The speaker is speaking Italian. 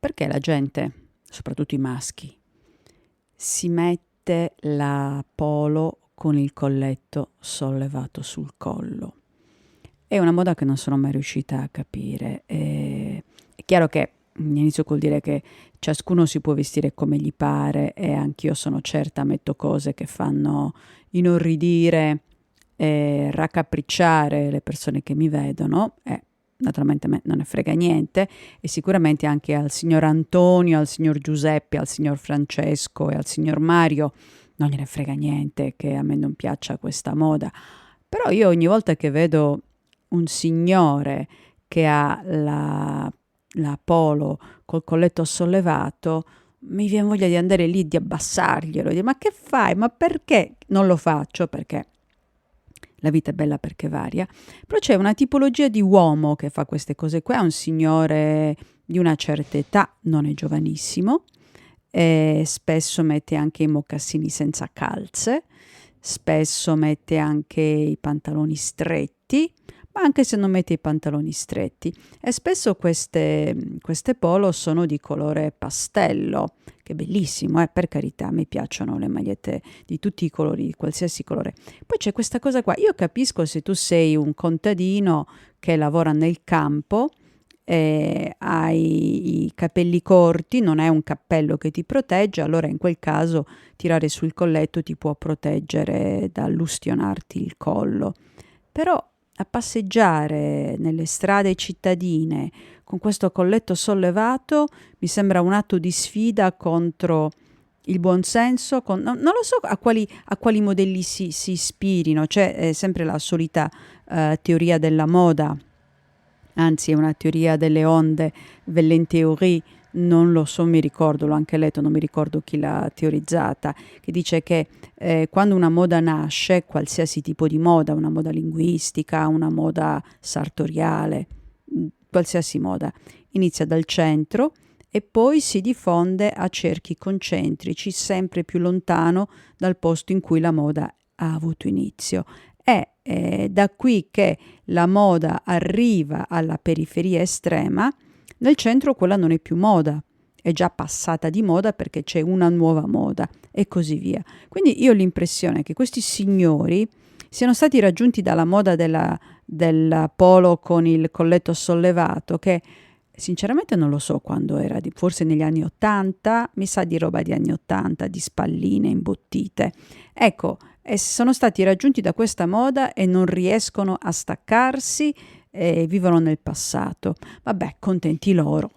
Perché la gente, soprattutto i maschi, si mette la polo con il colletto sollevato sul collo? È una moda che non sono mai riuscita a capire. È chiaro che inizio col dire che ciascuno si può vestire come gli pare e anch'io sono certa, metto cose che fanno inorridire e raccapricciare le persone che mi vedono. Naturalmente a me non ne frega niente, e sicuramente anche al signor Antonio, al signor Giuseppe, al signor Francesco e al signor Mario non gliene frega niente che a me non piaccia questa moda. Però io ogni volta che vedo un signore che ha la polo col colletto sollevato, mi viene voglia di andare lì, di abbassarglielo, di dire: ma che fai? Ma perché? Non lo faccio perché la vita è bella perché varia. Però c'è una tipologia di uomo che fa queste cose qua, è un signore di una certa età, non è giovanissimo, e spesso mette anche i mocassini senza calze, spesso mette anche i pantaloni stretti, ma anche se non mette i pantaloni stretti. E spesso queste polo sono di colore pastello, che è bellissimo, per carità, mi piacciono le magliette di tutti i colori, di qualsiasi colore. Poi c'è questa cosa qua, io capisco se tu sei un contadino che lavora nel campo, hai i capelli corti, non è un cappello che ti protegge, allora in quel caso tirare sul colletto ti può proteggere dall'ustionarti il collo. Però a passeggiare nelle strade cittadine con questo colletto sollevato mi sembra un atto di sfida contro il buonsenso, non lo so a quali modelli si ispirino. C'è sempre la solita teoria della moda, anzi è una teoria delle onde, Vellentheorie, non lo so, mi ricordo, l'ho anche letto, non mi ricordo chi l'ha teorizzata, che dice che quando una moda nasce, qualsiasi tipo di moda, una moda linguistica, una moda sartoriale, qualsiasi moda, inizia dal centro e poi si diffonde a cerchi concentrici, sempre più lontano dal posto in cui la moda ha avuto inizio. È da qui che la moda arriva alla periferia estrema, nel centro quella non è più moda, è già passata di moda perché c'è una nuova moda e così via. Quindi io ho l'impressione che questi signori siano stati raggiunti dalla moda del polo con il colletto sollevato, che sinceramente non lo so quando era, forse negli anni 80, mi sa di roba di anni 80, di spalline imbottite. Ecco, e sono stati raggiunti da questa moda e non riescono a staccarsi e vivono nel passato. Vabbè, contenti loro.